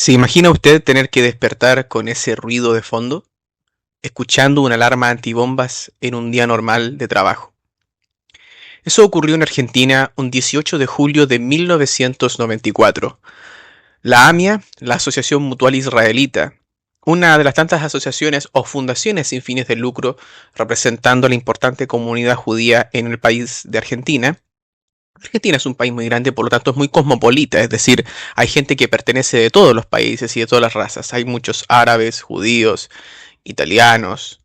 ¿Se imagina usted tener que despertar con ese ruido de fondo, escuchando una alarma antibombas en un día normal de trabajo? Eso ocurrió en Argentina un 18 de julio de 1994. La AMIA, la Asociación Mutual Israelita, una de las tantas asociaciones o fundaciones sin fines de lucro representando a la importante comunidad judía en el país de Argentina. Argentina es un país muy grande, por lo tanto es muy cosmopolita, es decir, hay gente que pertenece de todos los países y de todas las razas. Hay muchos árabes, judíos, italianos,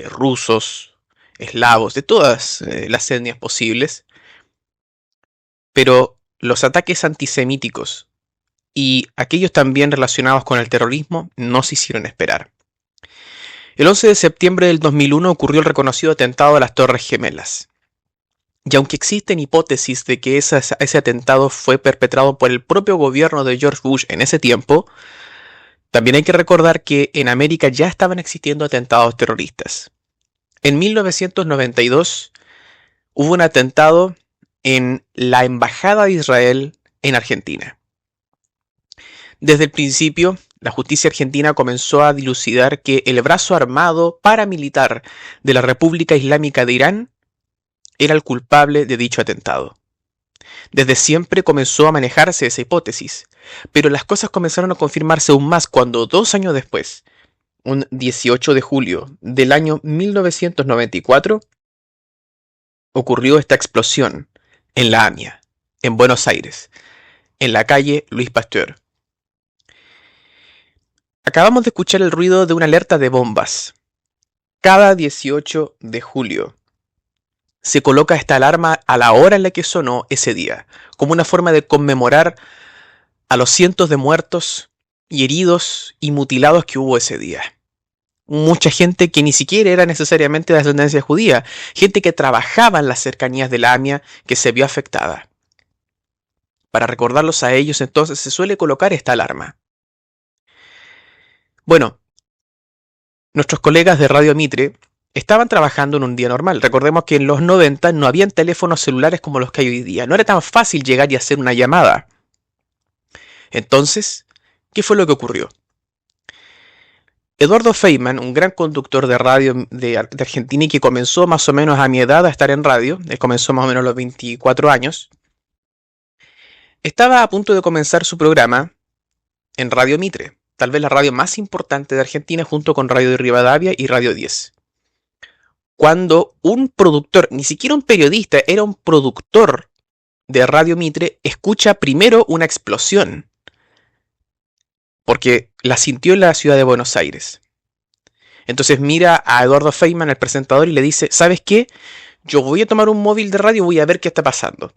rusos, eslavos, de todas las etnias posibles. Pero los ataques antisemíticos y aquellos también relacionados con el terrorismo no se hicieron esperar. El 11 de septiembre del 2001 ocurrió el reconocido atentado a las Torres Gemelas. Y aunque existen hipótesis de que ese atentado fue perpetrado por el propio gobierno de George Bush en ese tiempo, también hay que recordar que en América ya estaban existiendo atentados terroristas. En 1992 hubo un atentado en la Embajada de Israel en Argentina. Desde el principio, la justicia argentina comenzó a dilucidar que el brazo armado paramilitar de la República Islámica de Irán era el culpable de dicho atentado. Desde siempre comenzó a manejarse esa hipótesis, pero las cosas comenzaron a confirmarse aún más cuando 2 años después, un 18 de julio del año 1994, ocurrió esta explosión en la AMIA, en Buenos Aires, en la calle Luis Pasteur. Acabamos de escuchar el ruido de una alerta de bombas. Cada 18 de julio se coloca esta alarma a la hora en la que sonó ese día, como una forma de conmemorar a los cientos de muertos y heridos y mutilados que hubo ese día. Mucha gente que ni siquiera era necesariamente de ascendencia judía, gente que trabajaba en las cercanías de la AMIA que se vio afectada. Para recordarlos a ellos entonces se suele colocar esta alarma. Bueno, nuestros colegas de Radio Mitre estaban trabajando en un día normal. Recordemos que en los 90 no habían teléfonos celulares como los que hay hoy día. No era tan fácil llegar y hacer una llamada. Entonces, ¿qué fue lo que ocurrió? Eduardo Feynman, un gran conductor de radio de Argentina y que comenzó más o menos a mi edad a estar en radio, él comenzó más o menos a los 24 años, estaba a punto de comenzar su programa en Radio Mitre, tal vez la radio más importante de Argentina junto con Radio de Rivadavia y Radio 10. Cuando un productor, ni siquiera un periodista, era un productor de Radio Mitre, escucha primero una explosión, porque la sintió en la ciudad de Buenos Aires. Entonces mira a Eduardo Feynman, el presentador, y le dice, ¿sabes qué? Yo voy a tomar un móvil de radio y voy a ver qué está pasando.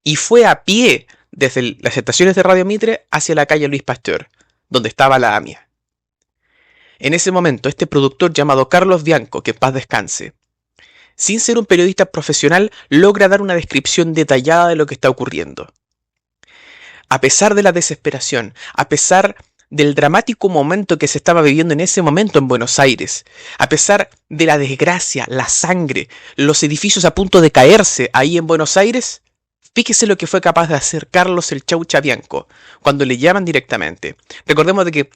Y fue a pie desde las estaciones de Radio Mitre hacia la calle Luis Pasteur, donde estaba la AMIA. En ese momento, este productor llamado Carlos Bianco, que en paz descanse, sin ser un periodista profesional, logra dar una descripción detallada de lo que está ocurriendo. A pesar de la desesperación, a pesar del dramático momento que se estaba viviendo en ese momento en Buenos Aires, a pesar de la desgracia, la sangre, los edificios a punto de caerse ahí en Buenos Aires, fíjese lo que fue capaz de hacer Carlos el Chaucha Bianco cuando le llaman directamente. Recordemos de que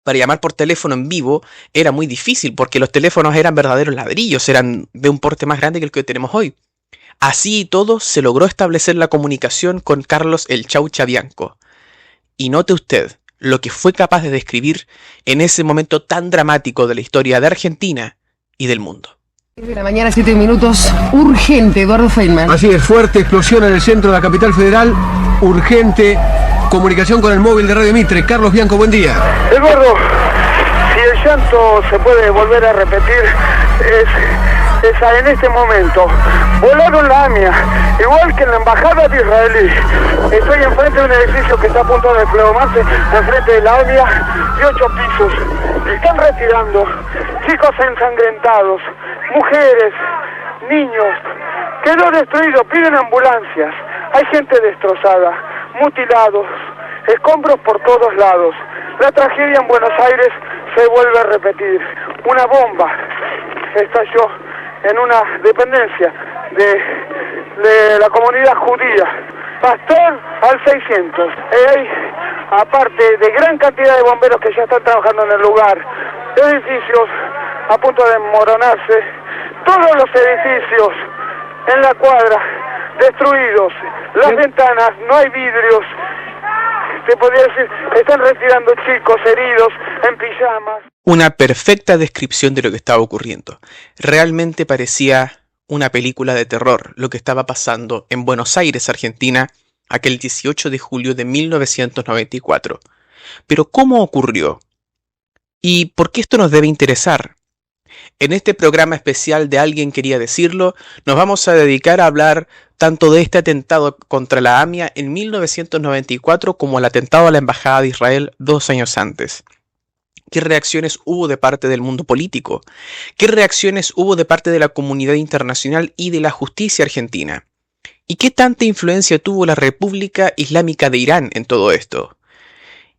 para llamar por teléfono en vivo era muy difícil porque los teléfonos eran verdaderos ladrillos, eran de un porte más grande que el que tenemos hoy. Así y todo se logró establecer la comunicación con Carlos el Chaucha Bianco. Y note usted lo que fue capaz de describir en ese momento tan dramático de la historia de Argentina y del mundo. De la mañana, 7 minutos, urgente, Eduardo Feynman. Así es, fuerte explosión en el centro de la capital federal, urgente, comunicación con el móvil de Radio Mitre. Carlos Bianco, buen día. Eduardo, si el llanto se puede volver a repetir, es en este momento. Volaron la AMIA, igual que en la embajada de Israelí. Estoy enfrente de un edificio que está a punto de desplomarse, enfrente de la AMIA, de 8 pisos. Están retirando chicos ensangrentados, mujeres, niños. Quedó destruido, piden ambulancias. Hay gente destrozada, mutilados, escombros por todos lados. La tragedia en Buenos Aires se vuelve a repetir. Una bomba estalló en una dependencia de la comunidad judía Pasteur al 600. Hay, aparte de gran cantidad de bomberos que ya están trabajando en el lugar, edificios a punto de desmoronarse, todos los edificios en la cuadra destruidos, las ventanas, no hay vidrios, se podría decir, están retirando chicos heridos en pijamas. Una perfecta descripción de lo que estaba ocurriendo. Realmente parecía una película de terror lo que estaba pasando en Buenos Aires, Argentina, aquel 18 de julio de 1994. Pero ¿cómo ocurrió? ¿Y por qué esto nos debe interesar? En este programa especial de Alguien Quería Decirlo, nos vamos a dedicar a hablar tanto de este atentado contra la AMIA en 1994 como el atentado a la Embajada de Israel 2 años antes. ¿Qué reacciones hubo de parte del mundo político? ¿Qué reacciones hubo de parte de la comunidad internacional y de la justicia argentina? ¿Y qué tanta influencia tuvo la República Islámica de Irán en todo esto?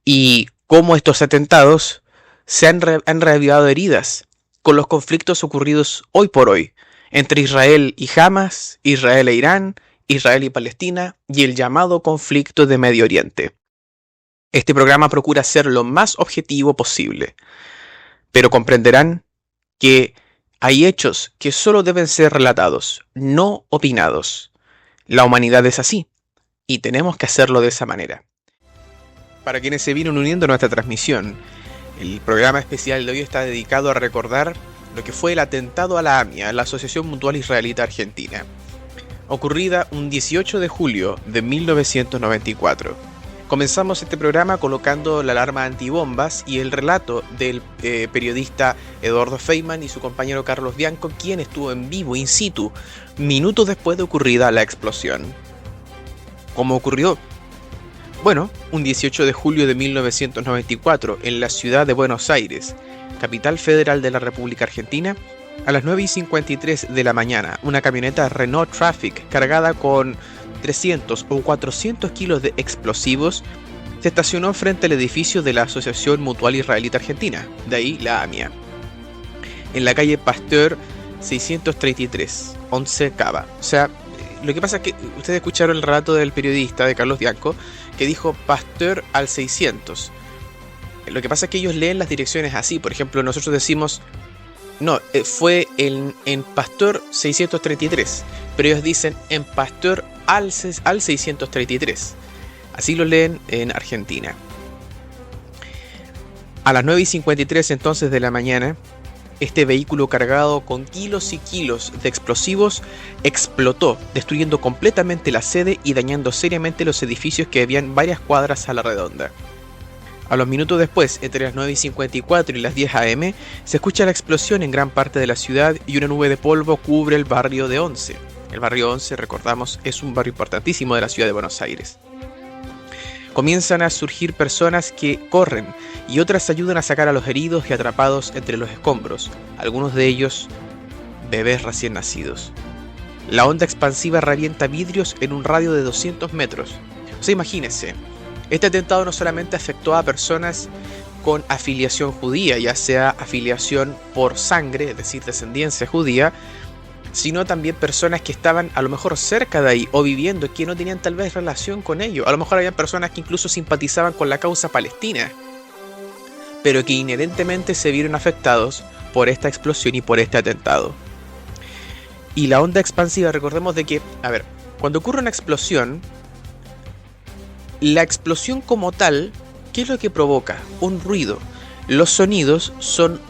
¿Y cómo estos atentados se han reavivado heridas con los conflictos ocurridos hoy por hoy entre Israel y Hamas, Israel e Irán, Israel y Palestina y el llamado conflicto de Medio Oriente? Este programa procura ser lo más objetivo posible, pero comprenderán que hay hechos que solo deben ser relatados, no opinados. La humanidad es así, y tenemos que hacerlo de esa manera. Para quienes se vienen uniendo a nuestra transmisión, el programa especial de hoy está dedicado a recordar lo que fue el atentado a la AMIA, la Asociación Mutual Israelita Argentina, ocurrida un 18 de julio de 1994. Comenzamos este programa colocando la alarma antibombas y el relato del periodista Eduardo Feynman y su compañero Carlos Bianco, quien estuvo en vivo in situ minutos después de ocurrida la explosión. ¿Cómo ocurrió? Bueno, un 18 de julio de 1994, en la ciudad de Buenos Aires, capital federal de la República Argentina, a las 9:53 de la mañana, una camioneta Renault Traffic cargada con 300 o 400 kilos de explosivos se estacionó frente al edificio de la Asociación Mutual Israelita Argentina, de ahí la AMIA, en la calle Pasteur 633, 11 Cava. O sea, lo que pasa es que ustedes escucharon el relato del periodista, de Carlos Bianco, que dijo Pasteur al 600. Lo que pasa es que ellos leen las direcciones así. Por ejemplo, nosotros decimos, no, fue en Pasteur 633, pero ellos dicen en Pasteur al 633. Así lo leen en Argentina. A las 9:53 entonces de la mañana, este vehículo cargado con kilos y kilos de explosivos explotó, destruyendo completamente la sede y dañando seriamente los edificios que habían varias cuadras a la redonda. A los minutos después, entre las 9:54 y las 10 am, se escucha la explosión en gran parte de la ciudad y una nube de polvo cubre el barrio de Once. El barrio Once, recordamos, es un barrio importantísimo de la ciudad de Buenos Aires. Comienzan a surgir personas que corren y otras ayudan a sacar a los heridos y atrapados entre los escombros, algunos de ellos bebés recién nacidos. La onda expansiva revienta vidrios en un radio de 200 metros. O sea, imagínense, este atentado no solamente afectó a personas con afiliación judía, ya sea afiliación por sangre, es decir, descendencia judía, sino también personas que estaban a lo mejor cerca de ahí o viviendo, que no tenían tal vez relación con ello. A lo mejor había personas que incluso simpatizaban con la causa palestina, pero que inherentemente se vieron afectados por esta explosión y por este atentado. Y la onda expansiva, recordemos de que, cuando ocurre una explosión, la explosión como tal, ¿qué es lo que provoca? Un ruido. Los sonidos son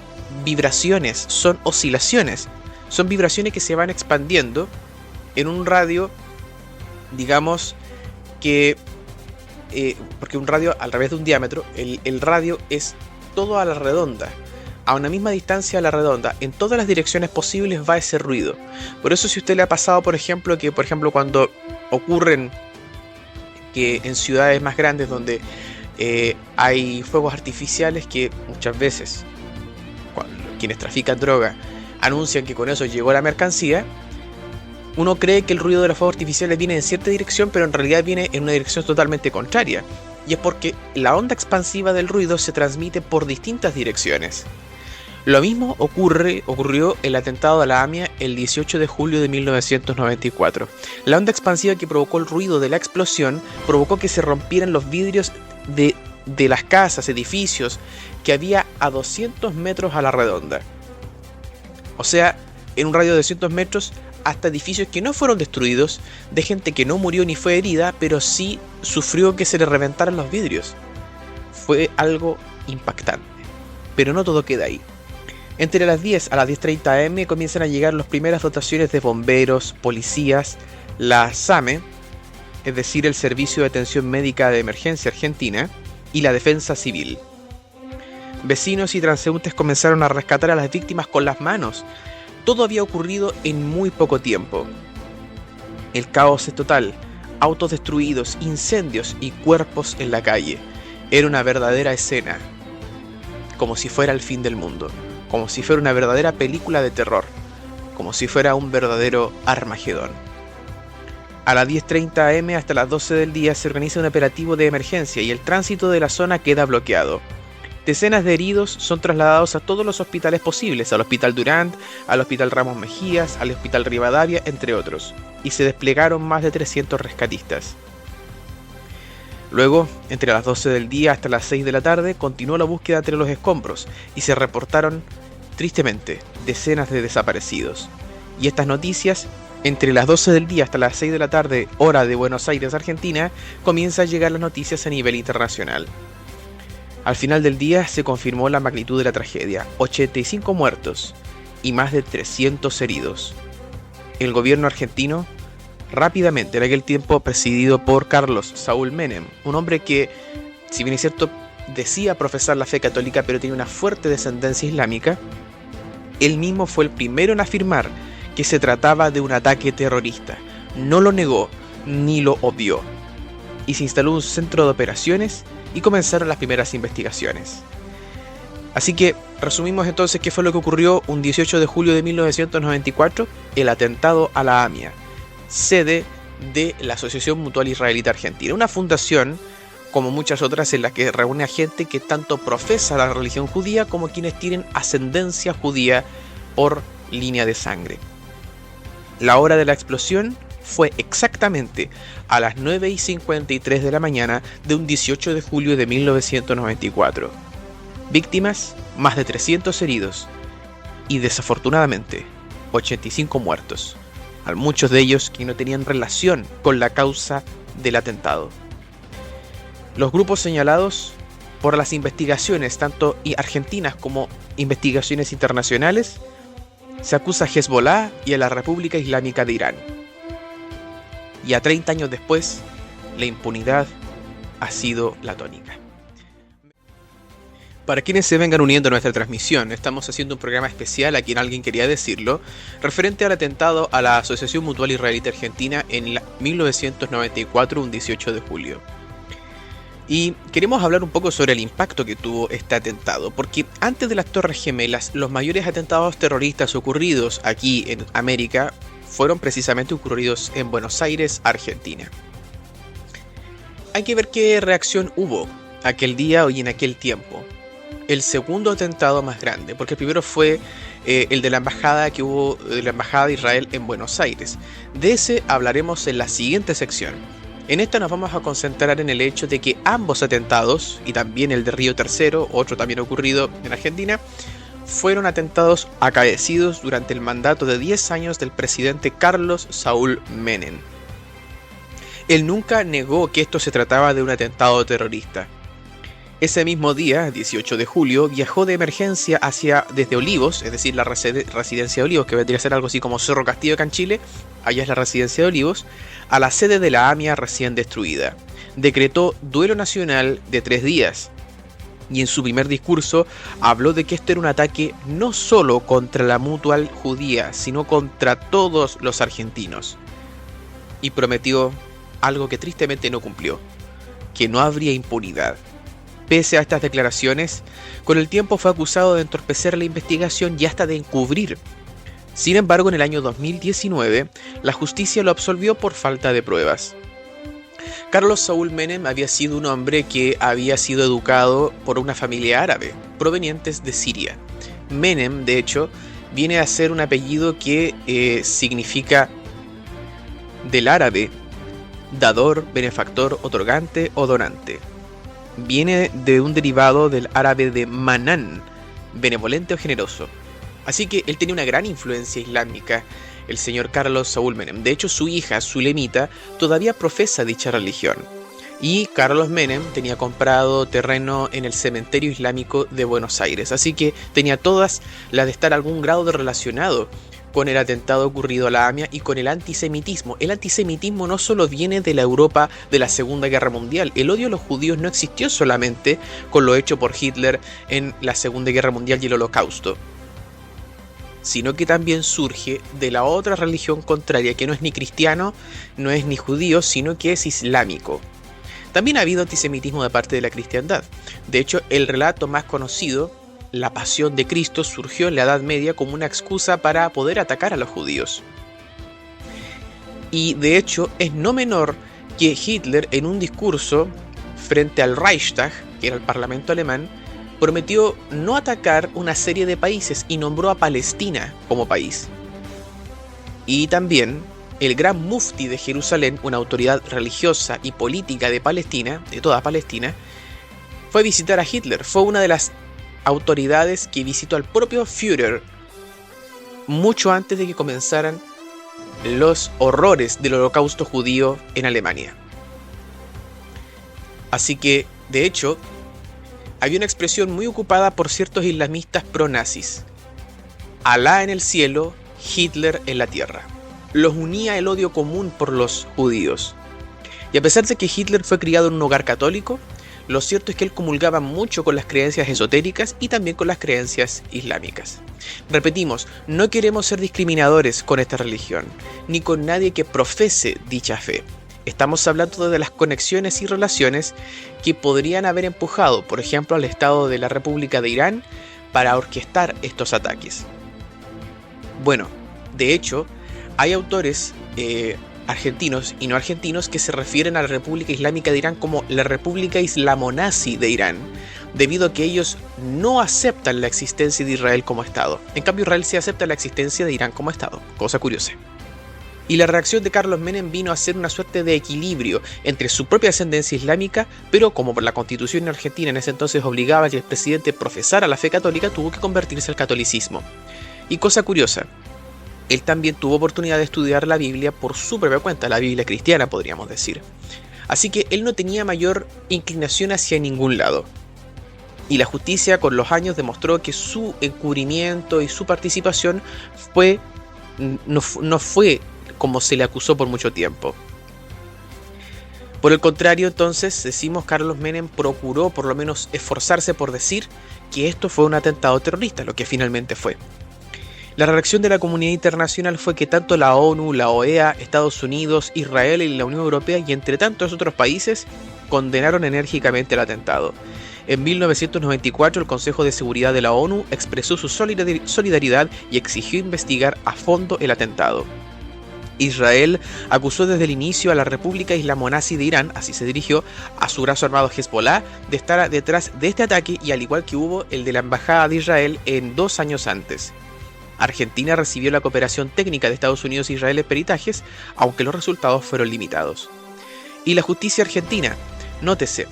vibraciones, son oscilaciones. Son vibraciones que se van expandiendo en un radio, digamos que, porque un radio al revés de un diámetro, el radio es todo a la redonda, a una misma distancia a la redonda, en todas las direcciones posibles va ese ruido. Por eso si a usted le ha pasado, por ejemplo, que cuando ocurren que en ciudades más grandes donde hay fuegos artificiales, que muchas veces quienes trafican droga anuncian que con eso llegó la mercancía, uno cree que el ruido de los fuegos artificiales viene en cierta dirección, pero en realidad viene en una dirección totalmente contraria. Y es porque la onda expansiva del ruido se transmite por distintas direcciones. Lo mismo ocurrió el atentado a la AMIA el 18 de julio de 1994. La onda expansiva que provocó el ruido de la explosión provocó que se rompieran los vidrios de las casas, edificios que había a 200 metros a la redonda. O sea, en un radio de 200 metros, hasta edificios que no fueron destruidos, de gente que no murió ni fue herida, pero sí sufrió que se le reventaran los vidrios. Fue algo impactante. Pero no todo queda ahí. Entre las 10 a las 10:30 am comienzan a llegar las primeras dotaciones de bomberos, policías, la SAME, es decir, el Servicio de Atención Médica de Emergencia Argentina, y la Defensa Civil. Vecinos y transeúntes comenzaron a rescatar a las víctimas con las manos. Todo había ocurrido en muy poco tiempo. El caos es total, autos destruidos, incendios y cuerpos en la calle. Era una verdadera escena, como si fuera el fin del mundo, como si fuera una verdadera película de terror, como si fuera un verdadero Armagedón. A las 10:30 am hasta las 12 del día se organiza un operativo de emergencia y el tránsito de la zona queda bloqueado. Decenas de heridos son trasladados a todos los hospitales posibles, al Hospital Durant, al Hospital Ramos Mejías, al Hospital Rivadavia, entre otros, y se desplegaron más de 300 rescatistas. Luego, entre las 12 del día hasta las 6 de la tarde, continuó la búsqueda entre los escombros y se reportaron, tristemente, decenas de desaparecidos. Y estas noticias, entre las 12 del día hasta las 6 de la tarde, hora de Buenos Aires, Argentina, comienzan a llegar las noticias a nivel internacional. Al final del día se confirmó la magnitud de la tragedia, 85 muertos y más de 300 heridos. El gobierno argentino, rápidamente, en aquel tiempo presidido por Carlos Saúl Menem, un hombre que, si bien es cierto, decía profesar la fe católica pero tiene una fuerte descendencia islámica, él mismo fue el primero en afirmar que se trataba de un ataque terrorista. No lo negó ni lo obvió. Y se instaló un centro de operaciones y comenzaron las primeras investigaciones. Así que resumimos entonces qué fue lo que ocurrió un 18 de julio de 1994, el atentado a la AMIA, sede de la Asociación Mutual Israelita Argentina, una fundación como muchas otras en la que reúne a gente que tanto profesa la religión judía como quienes tienen ascendencia judía por línea de sangre. La hora de la explosión fue exactamente a las 9:53 de la mañana de un 18 de julio de 1994. Víctimas, más de 300 heridos y desafortunadamente 85 muertos, a muchos de ellos que no tenían relación con la causa del atentado. Los grupos señalados por las investigaciones, tanto argentinas como investigaciones internacionales, se acusa a Hezbollah y a la República Islámica de Irán. Y a 30 años después, la impunidad ha sido la tónica. Para quienes se vengan uniendo a nuestra transmisión, estamos haciendo un programa especial, a quien alguien quería decirlo, referente al atentado a la Asociación Mutual Israelita Argentina en 1994, un 18 de julio. Y queremos hablar un poco sobre el impacto que tuvo este atentado, porque antes de las Torres Gemelas, los mayores atentados terroristas ocurridos aquí en América fueron precisamente ocurridos en Buenos Aires, Argentina. Hay que ver qué reacción hubo aquel día y en aquel tiempo. El segundo atentado más grande, porque el primero fue el de la embajada que hubo de la embajada de Israel en Buenos Aires. De ese hablaremos en la siguiente sección. En esta nos vamos a concentrar en el hecho de que ambos atentados, y también el de Río Tercero, otro también ocurrido en Argentina, fueron atentados acaecidos durante el mandato de 10 años del presidente Carlos Saúl Menem. Él nunca negó que esto se trataba de un atentado terrorista. Ese mismo día, 18 de julio, viajó de emergencia desde Olivos, es decir, la residencia de Olivos, que vendría a ser algo así como Cerro Castillo acá en Chile, allá es la residencia de Olivos, a la sede de la AMIA recién destruida. Decretó duelo nacional de 3 días. Y en su primer discurso habló de que esto era un ataque no solo contra la Mutual judía, sino contra todos los argentinos. Y prometió algo que tristemente no cumplió, que no habría impunidad. Pese a estas declaraciones, con el tiempo fue acusado de entorpecer la investigación y hasta de encubrir. Sin embargo, en el año 2019, la justicia lo absolvió por falta de pruebas. Carlos Saúl Menem había sido un hombre que había sido educado por una familia árabe, provenientes de Siria. Menem, de hecho, viene a ser un apellido que significa del árabe dador, benefactor, otorgante o donante. Viene de un derivado del árabe de manan, benevolente o generoso. Así que él tenía una gran influencia islámica, el señor Carlos Saúl Menem. De hecho, su hija, Zulemita, todavía profesa dicha religión. Y Carlos Menem tenía comprado terreno en el cementerio islámico de Buenos Aires. Así que tenía todas las de estar a algún grado de relacionado con el atentado ocurrido a la AMIA y con el antisemitismo. El antisemitismo no solo viene de la Europa de la Segunda Guerra Mundial. El odio a los judíos no existió solamente con lo hecho por Hitler en la Segunda Guerra Mundial y el Holocausto, sino que también surge de la otra religión contraria, que no es ni cristiano, no es ni judío, sino que es islámico. También ha habido antisemitismo de parte de la cristiandad. De hecho, el relato más conocido, la Pasión de Cristo, surgió en la Edad Media como una excusa para poder atacar a los judíos. Y de hecho, es no menor que Hitler, en un discurso frente al Reichstag, que era el Parlamento alemán, prometió no atacar una serie de países y nombró a Palestina como país. Y también el gran mufti de Jerusalén, una autoridad religiosa y política de Palestina, de toda Palestina, fue a visitar a Hitler. Fue una de las autoridades que visitó al propio Führer mucho antes de que comenzaran los horrores del Holocausto judío en Alemania. Así que, de hecho, había una expresión muy ocupada por ciertos islamistas pro-nazis: Alá en el cielo, Hitler en la tierra. Los unía el odio común por los judíos. Y a pesar de que Hitler fue criado en un hogar católico, lo cierto es que él comulgaba mucho con las creencias esotéricas y también con las creencias islámicas. Repetimos, no queremos ser discriminadores con esta religión, ni con nadie que profese dicha fe. Estamos hablando de las conexiones y relaciones que podrían haber empujado, por ejemplo, al Estado de la República de Irán para orquestar estos ataques. Bueno, de hecho, hay autores argentinos y no argentinos que se refieren a la República Islámica de Irán como la República Islamonazi de Irán, debido a que ellos no aceptan la existencia de Israel como Estado. En cambio, Israel sí acepta la existencia de Irán como Estado, cosa curiosa. Y la reacción de Carlos Menem vino a ser una suerte de equilibrio entre su propia ascendencia islámica, pero como por la constitución argentina en ese entonces obligaba a que el presidente profesara la fe católica, tuvo que convertirse al catolicismo. Y cosa curiosa, él también tuvo oportunidad de estudiar la Biblia por su propia cuenta, la Biblia cristiana podríamos decir. Así que él no tenía mayor inclinación hacia ningún lado. Y la justicia con los años demostró que su encubrimiento y su participación no fue como se le acusó por mucho tiempo. Por el contrario, entonces, decimos, Carlos Menem procuró por lo menos esforzarse por decir que esto fue un atentado terrorista, lo que finalmente fue. La reacción de la comunidad internacional fue que tanto la ONU, la OEA, Estados Unidos, Israel y la Unión Europea y entre tantos otros países condenaron enérgicamente el atentado. En 1994 el Consejo de Seguridad de la ONU expresó su solidaridad y exigió investigar a fondo el atentado. Israel acusó desde el inicio a la República Islamonazi de Irán, así se dirigió, a su brazo armado Hezbollah, de estar detrás de este ataque, y al igual que hubo el de la Embajada de Israel en 2 años antes. Argentina recibió la cooperación técnica de Estados Unidos e Israel en peritajes, aunque los resultados fueron limitados. Y la justicia argentina, nótese,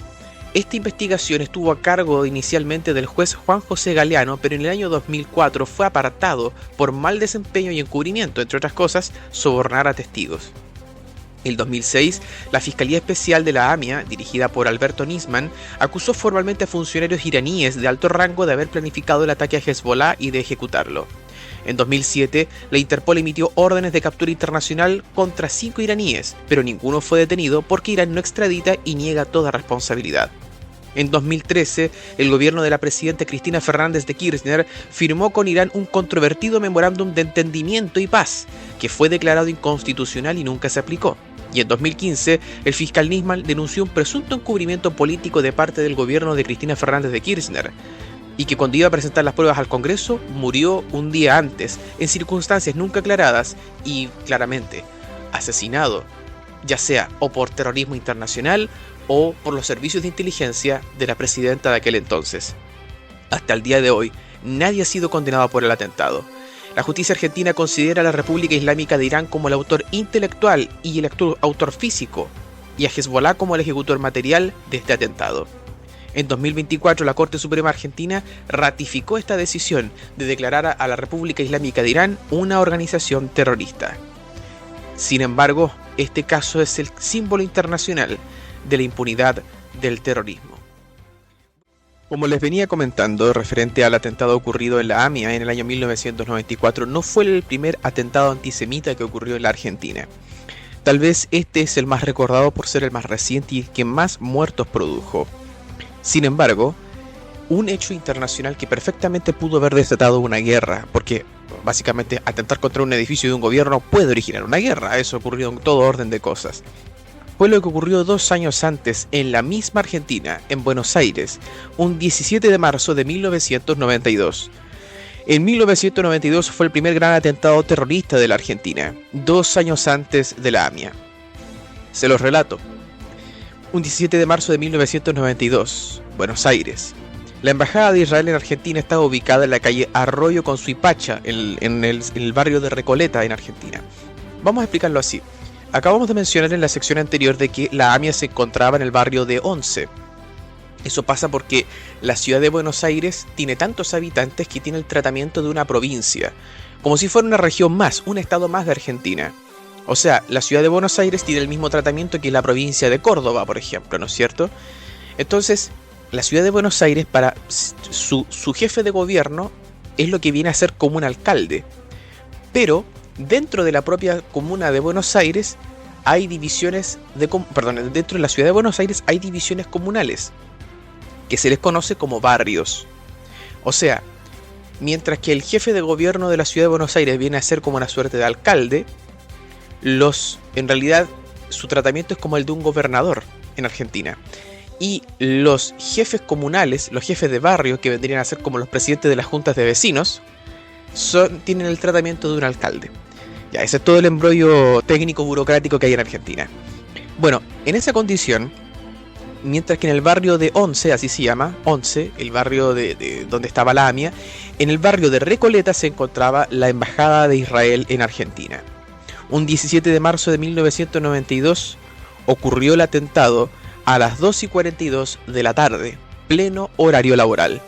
esta investigación estuvo a cargo inicialmente del juez Juan José Galeano, pero en el año 2004 fue apartado por mal desempeño y encubrimiento, entre otras cosas, sobornar a testigos. En 2006, la Fiscalía Especial de la AMIA, dirigida por Alberto Nisman, acusó formalmente a funcionarios iraníes de alto rango de haber planificado el ataque a Hezbollah y de ejecutarlo. En 2007, la Interpol emitió órdenes de captura internacional contra 5 iraníes, pero ninguno fue detenido porque Irán no extradita y niega toda responsabilidad. En 2013, el gobierno de la presidenta Cristina Fernández de Kirchner firmó con Irán un controvertido memorándum de entendimiento y paz, que fue declarado inconstitucional y nunca se aplicó. Y en 2015, el fiscal Nisman denunció un presunto encubrimiento político de parte del gobierno de Cristina Fernández de Kirchner, y que cuando iba a presentar las pruebas al Congreso, murió un día antes, en circunstancias nunca aclaradas y, claramente, asesinado, ya sea o por terrorismo internacional o por los servicios de inteligencia de la presidenta de aquel entonces. Hasta el día de hoy, Nadie ha sido condenado por el atentado. La justicia argentina considera a la República Islámica de Irán como el autor intelectual y el autor físico, y a Hezbollah como el ejecutor material de este atentado. En 2024, la Corte Suprema Argentina ratificó esta decisión de declarar a la República Islámica de Irán una organización terrorista. Sin embargo, este caso es el símbolo internacional de la impunidad del terrorismo. Como les venía comentando, referente al atentado ocurrido en la AMIA en el año 1994, no fue el primer atentado antisemita que ocurrió en la Argentina. Tal vez este es el más recordado por ser el más reciente y el que más muertos produjo. Sin embargo, un hecho internacional que perfectamente pudo haber desatado una guerra, porque básicamente atentar contra un edificio de un gobierno puede originar una guerra, eso ocurrió en todo orden de cosas. Fue lo que ocurrió 2 años antes en la misma Argentina, en Buenos Aires, un 17 de marzo de 1992. En 1992 fue el primer gran atentado terrorista de la Argentina, 2 años antes de la AMIA. Se los relato. Un 17 de marzo de 1992, Buenos Aires. La Embajada de Israel en Argentina estaba ubicada en la calle Arroyo con Suipacha, en el barrio de Recoleta, en Argentina. Vamos a explicarlo así. Acabamos de mencionar en la sección anterior de que la AMIA se encontraba en el barrio de Once. Eso pasa porque la ciudad de Buenos Aires tiene tantos habitantes que tiene el tratamiento de una provincia, como si fuera una región más, un estado más de Argentina. O sea, la ciudad de Buenos Aires tiene el mismo tratamiento que la provincia de Córdoba, por ejemplo, ¿no es cierto? Entonces, la ciudad de Buenos Aires, para su jefe de gobierno, es lo que viene a ser como un alcalde. Pero dentro de la propia comuna de Buenos Aires hay divisiones dentro de la ciudad de Buenos Aires hay divisiones comunales que se les conoce como barrios. O sea, mientras que el jefe de gobierno de la ciudad de Buenos Aires viene a ser como una suerte de alcalde, en realidad su tratamiento es como el de un gobernador en Argentina. Y los jefes comunales, los jefes de barrio, que vendrían a ser como los presidentes de las juntas de vecinos, tienen el tratamiento de un alcalde. Ya, ese es todo el embrollo técnico burocrático que hay en Argentina. Bueno, en esa condición, mientras que en el barrio de Once, así se llama, Once, el barrio de donde estaba la AMIA, en el barrio de Recoleta se encontraba la Embajada de Israel en Argentina. Un 17 de marzo de 1992 ocurrió el atentado a las 2:42 de la tarde, pleno horario laboral.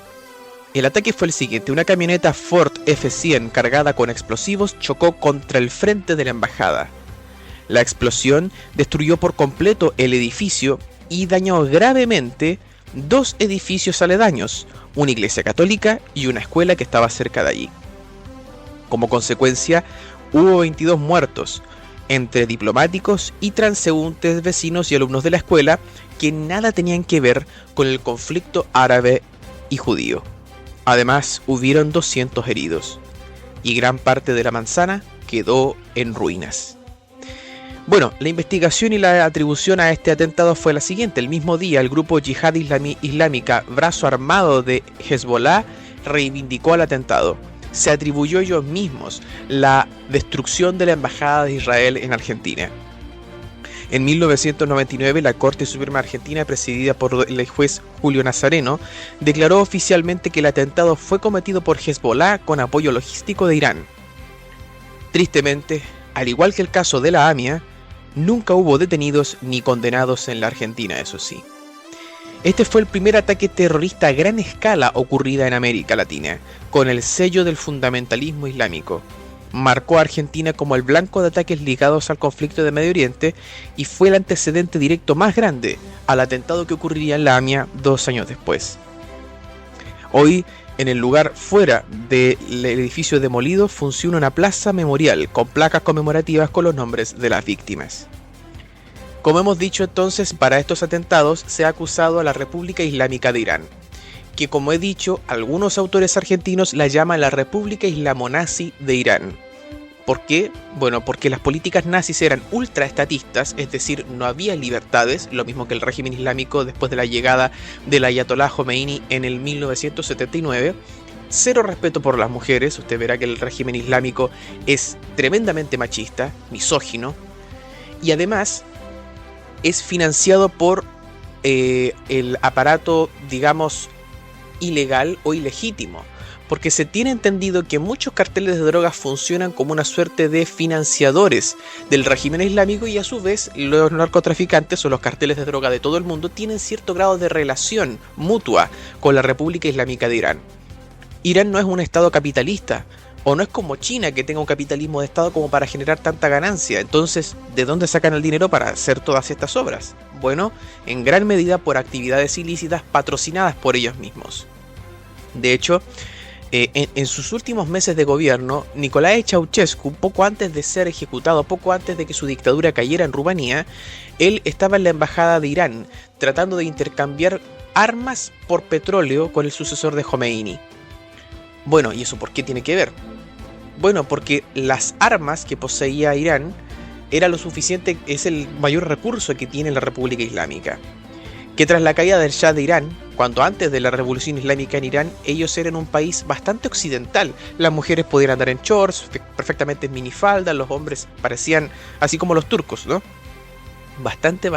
El ataque fue el siguiente: una camioneta Ford F100 cargada con explosivos chocó contra el frente de la embajada. La explosión destruyó por completo el edificio y dañó gravemente 2 edificios aledaños, una iglesia católica y una escuela que estaba cerca de allí. Como consecuencia, hubo 22 muertos, entre diplomáticos y transeúntes, vecinos y alumnos de la escuela, que nada tenían que ver con el conflicto árabe y judío. Además, hubieron 200 heridos, y gran parte de la manzana quedó en ruinas. Bueno, la investigación y la atribución a este atentado fue la siguiente. El mismo día, el grupo Yihad Islámica, brazo armado de Hezbollah, reivindicó el atentado. Se atribuyó ellos mismos la destrucción de la Embajada de Israel en Argentina. En 1999, la Corte Suprema Argentina, presidida por el juez Julio Nazareno, declaró oficialmente que el atentado fue cometido por Hezbollah con apoyo logístico de Irán. Tristemente, al igual que el caso de la AMIA, nunca hubo detenidos ni condenados en la Argentina, eso sí. Este fue el primer ataque terrorista a gran escala ocurrida en América Latina, con el sello del fundamentalismo islámico. Marcó a Argentina como el blanco de ataques ligados al conflicto de Medio Oriente y fue el antecedente directo más grande al atentado que ocurriría en la AMIA 2 años después. Hoy, en el lugar fuera del edificio demolido, funciona una plaza memorial con placas conmemorativas con los nombres de las víctimas. Como hemos dicho entonces, para estos atentados se ha acusado a la República Islámica de Irán, que como he dicho, algunos autores argentinos la llaman la República Islamonazi de Irán. ¿Por qué? Bueno, porque las políticas nazis eran ultraestatistas, es decir, no había libertades, lo mismo que el régimen islámico después de la llegada del Ayatolá Jomeini en el 1979. Cero respeto por las mujeres, usted verá que el régimen islámico es tremendamente machista, misógino, y además es financiado por el aparato, digamos, ilegal o ilegítimo, porque se tiene entendido que muchos carteles de drogas funcionan como una suerte de financiadores del régimen islámico y a su vez los narcotraficantes o los carteles de droga de todo el mundo tienen cierto grado de relación mutua con la República Islámica de Irán. Irán no es un estado capitalista, o no es como China que tenga un capitalismo de estado como para generar tanta ganancia. Entonces, ¿de dónde sacan el dinero para hacer todas estas obras? Bueno, en gran medida por actividades ilícitas patrocinadas por ellos mismos. De hecho, en sus últimos meses de gobierno, Nicolae Ceausescu, poco antes de ser ejecutado, poco antes de que su dictadura cayera en Rumanía, él estaba en la embajada de Irán, tratando de intercambiar armas por petróleo con el sucesor de Khomeini. Bueno, ¿y eso por qué tiene que ver? Bueno, porque las armas que poseía Irán era lo suficiente, es el mayor recurso que tiene la República Islámica. Que tras la caída del Shah de Irán, cuando antes de la revolución islámica en Irán, ellos eran un país bastante occidental. Las mujeres podían andar en shorts, perfectamente en minifalda, los hombres parecían así como los turcos, ¿no? Bastante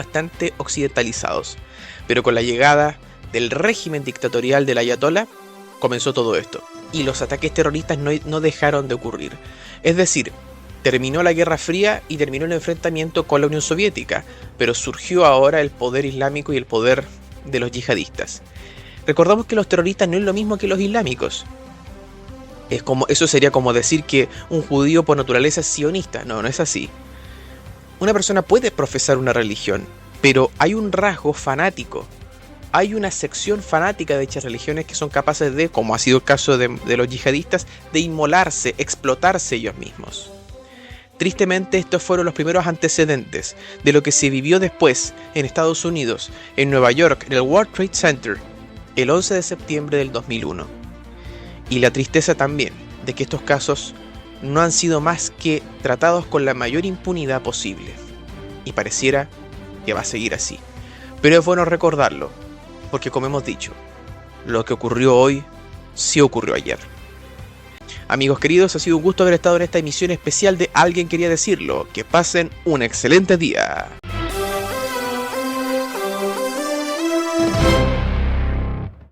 occidentalizados. Pero con la llegada del régimen dictatorial del Ayatollah, comenzó todo esto. Y los ataques terroristas no dejaron de ocurrir. Es decir, terminó la Guerra Fría y terminó el enfrentamiento con la Unión Soviética, pero surgió ahora el poder islámico y el poder de los yihadistas. Recordamos que los terroristas no es lo mismo que los islámicos. Eso sería como decir que un judío por naturaleza es sionista. No es así. Una persona puede profesar una religión, pero hay un rasgo fanático. Hay una sección fanática de dichas religiones que son capaces de, como ha sido el caso de los yihadistas, de inmolarse, explotarse ellos mismos. Tristemente, estos fueron los primeros antecedentes de lo que se vivió después en Estados Unidos, en Nueva York, en el World Trade Center, el 11 de septiembre del 2001. Y la tristeza también de que estos casos no han sido más que tratados con la mayor impunidad posible. Y pareciera que va a seguir así. Pero es bueno recordarlo, porque como hemos dicho, lo que ocurrió hoy, sí ocurrió ayer. Amigos queridos, ha sido un gusto haber estado en esta emisión especial de Alguien Quería Decirlo. Que pasen un excelente día.